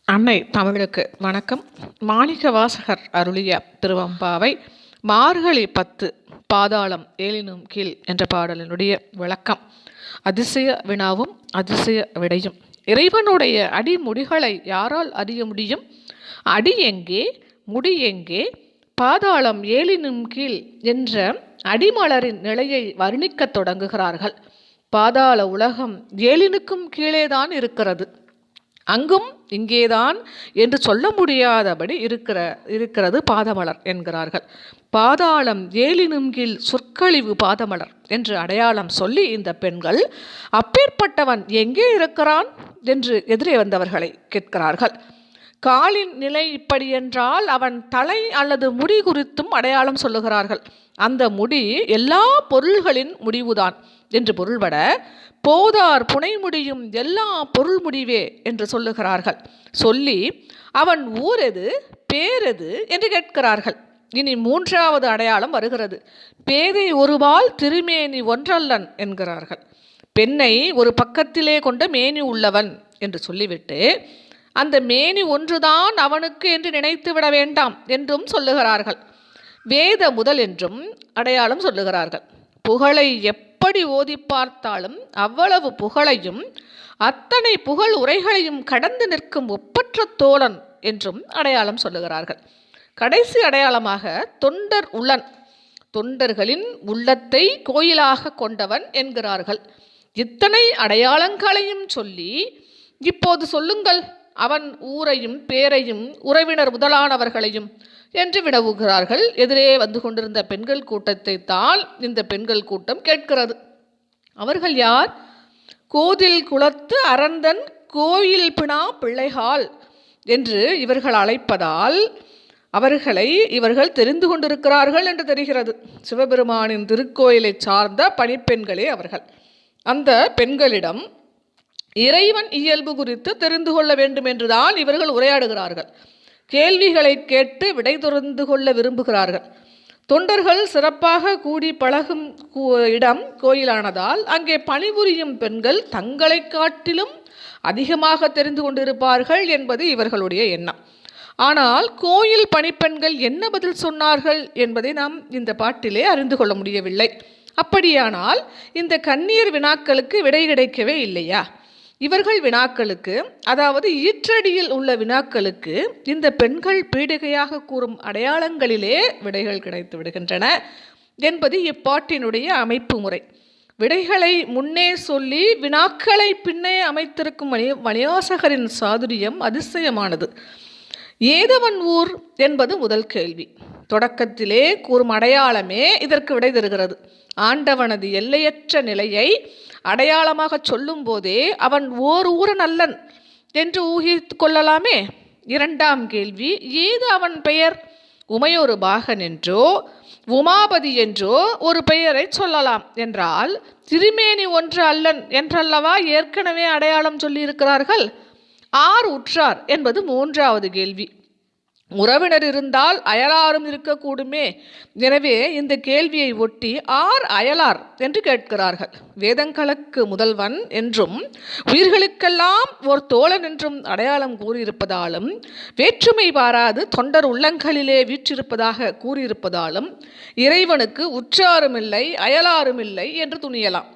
அன்னை தமிழுக்கு வணக்கம். மாணிக்க வாசகர் அருளிய திருவம்பாவை மார்கழி 10 பாதாளம் ஏழினும் கீழ் என்ற பாடலினுடைய விளக்கம். அதிசய வினாவும் அதிசய விடையும். இறைவனுடைய அடிமுடிகளை யாரால் அறிய முடியும்? அடி எங்கே, முடி எங்கே? பாதாளம் ஏழினும் கீழ் என்ற அடிமலரின் நிலையை வர்ணிக்கத் தொடங்குகிறார்கள். பாதாள உலகம் ஏழினுக்கும் கீழேதான் இருக்கிறது. அங்கும் இங்கேதான் என்று சொல்ல முடியாதபடி இருக்கிறது பாதமலர் என்கிறார்கள். பாதாளம் ஏழினும் கீழ் சொற்கழிவு பாதமலர் என்று அடையாளம் சொல்லி இந்த பெண்கள் அப்பேற்பட்டவன் எங்கே இருக்கிறான் என்று எதிரே வந்தவர்களை கேட்கிறார்கள். காலின் நிலை இப்படி என்றால் அவன் தலை அல்லது முடி குறித்தும் அடையாளம் சொல்லுகிறார்கள். அந்த முடி எல்லா பொருள்களின் முடிவுதான் என்று பொருள்பட போதார் புனை முடியும் எல்லா பொருள் முடிவே என்று சொல்லுகிறார்கள். சொல்லி அவன் ஊரெது பேரெது என்று கேட்கிறார்கள். இனி மூன்றாவது அடையாளம் வருகிறது. பேதை ஒருபால் திருமேனி ஒன்றல்லன் என்கிறார்கள். பெண்ணை ஒரு பக்கத்திலே கொண்ட மேனி உள்ளவன் என்று சொல்லிவிட்டு அந்த மேனி ஒன்றுதான் அவனுக்கு என்று நினைத்து விட வேண்டாம் என்றும் சொல்லுகிறார்கள். வேத முதல் என்றும் அடையாளம் சொல்லுகிறார்கள். புகழை எப்படி ஓதி பார்த்தாலும் அவ்வளவு புகழையும் அத்தனை புகழ் உரைகளையும் கடந்து நிற்கும் ஒப்பற்ற தோழன் என்றும் அடையாளம் சொல்லுகிறார்கள். கடைசி அடையாளமாக தொண்டர் உள்ளன், தொண்டர்களின் உள்ளத்தை கோயிலாக கொண்டவன் என்கிறார்கள். இத்தனை அடையாளங்களையும் சொல்லி இப்போது சொல்லுங்கள் அவன் ஊரையும் பேரையும் உறவினர் முதலானவர்களையும் என்று வினவுகிறார்கள். எதிரே வந்து கொண்டிருந்த பெண்கள் கூட்டத்தை தான் இந்த பெண்கள் கூட்டம் கேட்கிறது. அவர்கள் யார்? கோதில் குளத்து அரந்தன் கோயில் பிணா பிள்ளைகால் என்று இவர்கள் அழைப்பதால் அவர்களை இவர்கள் தெரிந்து கொண்டிருக்கிறார்கள் என்று தெரிகிறது. சிவபெருமானின் திருக்கோயிலை சார்ந்த பணிப்பெண்களே அவர்கள். அந்த பெண்களிடம் இறைவன் இயல்பு குறித்து தெரிந்து கொள்ள வேண்டும் என்றுதான் இவர்கள் உரையாடுகிறார்கள். கேள்விகளை கேட்டு விடை தெரிந்து கொள்ள விரும்புகிறார்கள். தொண்டர்கள் சிறப்பாக கூடி பழகும் இடம் கோயிலானதால் அங்கே பணிபுரியும் பெண்கள் தங்களை காட்டிலும் அதிகமாக தெரிந்து கொண்டிருப்பார்கள் என்பது இவர்களுடைய எண்ணம். ஆனால் கோயில் பணிப்பெண்கள் என்ன பதில் சொன்னார்கள் என்பதை நாம் இந்த பாட்டிலே அறிந்து கொள்ள முடியவில்லை. அப்படியானால் இந்த கன்னியர் வினாக்களுக்கு விடை கிடைக்கவே இல்லையா? இவர்கள் வினாக்களுக்கு, அதாவது ஈற்றடியில் உள்ள வினாக்களுக்கு இந்த பெண்கள் பீடிகையாக கூறும் அடையாளங்களிலே விடைகள் கிடைத்து விடுகின்றன என்பது இப்பாட்டினுடைய அமைப்பு முறை. விடைகளை முன்னே சொல்லி வினாக்களை பின்னே அமைத்திருக்கும் மணிவாசகரின் சாதுரியம் அதிசயமானது. ஏதவன் ஊர் என்பது முதல் கேள்வி. தொடக்கத்திலே கூறும் அடையாளமே இதற்கு விடை தருகிறது. ஆண்டவனது எல்லையற்ற நிலையை அடையாளமாக சொல்லும் போதே அவன் ஓர் ஊரன் அல்லன் என்று ஊகித்து கொள்ளலாமே. இரண்டாம் கேள்வி, ஏது அவன் பெயர்? உமையொரு பாகன் என்றோ உமாபதி என்றோ ஒரு பெயரை சொல்லலாம் என்றால் திருமேனி ஒன்று அல்லன் என்றல்லவா ஏற்கனவே அடையாளம் சொல்லியிருக்கிறார்கள். ஆர் உற்றார் என்பது மூன்றாவது கேள்வி. உறவினர் இருந்தால் அயலாரும் இருக்கக்கூடுமே. எனவே இந்த கேள்வியை ஒட்டி ஆர் அயலார் என்று கேட்கிறார்கள். வேதங்களுக்கு முதல்வன் என்றும் உயிர்களுக்கெல்லாம் ஒரு தோழன் என்றும் அடையாளம் கூறியிருப்பதாலும் வேற்றுமை பாராது தொண்டர் உள்ளங்களிலே வீற்றிருப்பதாக கூறியிருப்பதாலும் இறைவனுக்கு உற்றாரும் இல்லை அயலாரும் இல்லை என்று துணியலாம்.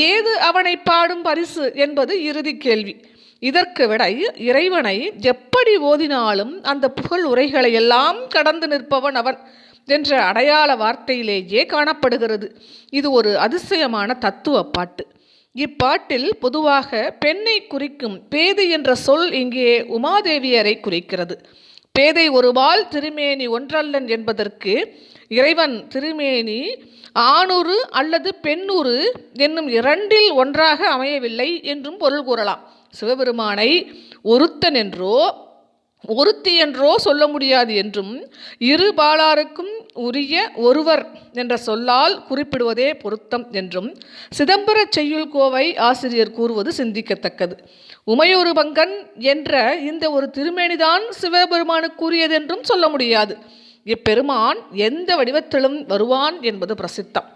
ஏது அவனை பாடும் பரிசு என்பது இறுதி கேள்வி. இதற்கு விடை இறைவனை எப்படி ஓதினாலும் அந்த புகழ் உரைகளை எல்லாம் கடந்து நிற்பவன் அவன் என்ற அடையாள வார்த்தையிலேயே காணப்படுகிறது. இது ஒரு அதிசயமான தத்துவ பாட்டு. இப்பாட்டில் பொதுவாக பெண்ணை குறிக்கும் பேதை என்ற சொல் இங்கே உமாதேவியரை குறிக்கிறது. பேதை ஒருபால் திருமேனி ஒன்றல்லன் என்பதற்கு இறைவன் திருமேனி ஆணுறு அல்லது பெண்ணுறு என்னும் இரண்டில் ஒன்றாக அமையவில்லை என்றும் பொருள் கூறலாம். சிவபெருமானை ஒருத்தன் என்றோ ஒருத்தி என்றோ சொல்ல முடியாது என்றும் இரு பாலாருக்கும் உரிய ஒருவர் என்ற சொல்லால் குறிப்பிடுவதே பொருத்தம் என்றும் சிதம்பர செய்யுள் கோவை ஆசிரியர் கூறுவது சிந்திக்கத்தக்கது. உமையொரு பங்கன் என்ற இந்த ஒரு திருமேனிதான் சிவபெருமானுக்குரியதென்றும் சொல்ல முடியாது. இப்பெருமான் எந்த வடிவத்திலும் வருவான் என்பது பிரசித்தம்.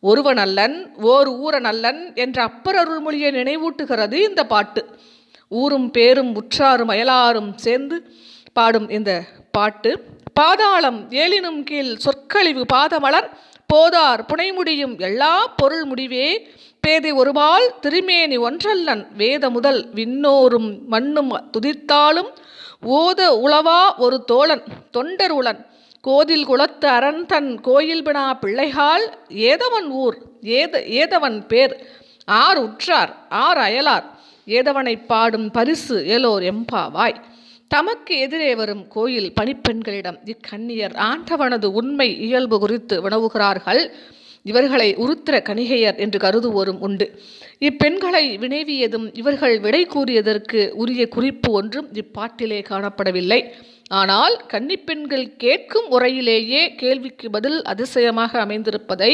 ஒருவன் அல்லன் ஓர் ஊரன் அல்லன் என்ற அப்பர் அருள்மொழியை நினைவூட்டுகிறது இந்த பாட்டு. ஊரும் பேரும் உற்றாரும் அயலாரும் சேர்ந்து பாடும் இந்த பாட்டு. பாதாளம் ஏழினும் கீழ் சொற்கழிவு பாதமலர் போதார் புனைமுடியும் எல்லா பொருள் முடிவே பேதை ஒருபால் திருமேனி ஒன்றல்லன் வேத முதல் விண்ணோரும் மண்ணும் துதித்தாலும் ஓத உளவா ஒரு தோழன் தொண்டர் உளன் கோதில் குலத்து அரண்தன் கோயில் பினா பிள்ளைகால் ஏதவன் ஊர் ஏதவன் பேர் ஆர் உற்றார் ஆர் அயலார் ஏதவனை பாடும் பரிசு ஏலோர் எம்பாவாய். தமக்கு எதிரே வரும் கோயில் பணிப்பெண்களிடம் இக்கன்னியர் ஆண்டவனது உண்மை இயல்பு குறித்து வினவுகிறார்கள். இவர்களை உருத்திர கணிகையர் என்று கருதுவோரும் உண்டு. இப்பெண்களை வினைவியதும் இவர்கள் விடை கூறியதற்கு உரிய குறிப்பு ஒன்றும் இப்பாட்டிலே காணப்படவில்லை. ஆனால் கன்னிப்பெண்கள் கேட்கும் உரையிலேயே கேள்விக்கு பதில் அதிசயமாக அமைந்திருப்பதை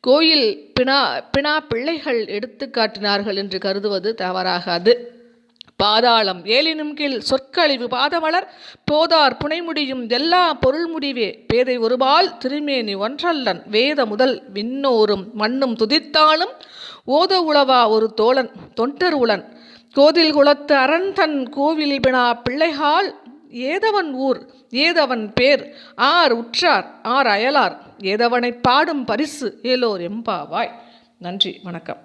கோயில் பினா பிள்ளைகள் எடுத்து காட்டினார்கள் என்று கருதுவது தவறாகாது. பாதாளம் ஏழினும் கீழ் சொற்கழிவு பாதமலர் போதார் புனைமுடியும் எல்லா பொருள் முடிவே பேதை ஒருபால் திருமேனி ஒன்றல்லன் வேத முதல் விண்ணோரும் மண்ணும் துதித்தாலும் ஓத உளவா ஒரு தோழன் தொண்டர் உளன் கோதில் குலத்து அரண்தன் கோவில் பினா பிள்ளைகால் ஏதவன் ஊர் ஏதவன் பேர் ஆர் உற்றார் ஆர் அயலார் ஏதவனை பாடும் பரிசு ஏலோர் எம்பாவாய். நன்றி, வணக்கம்.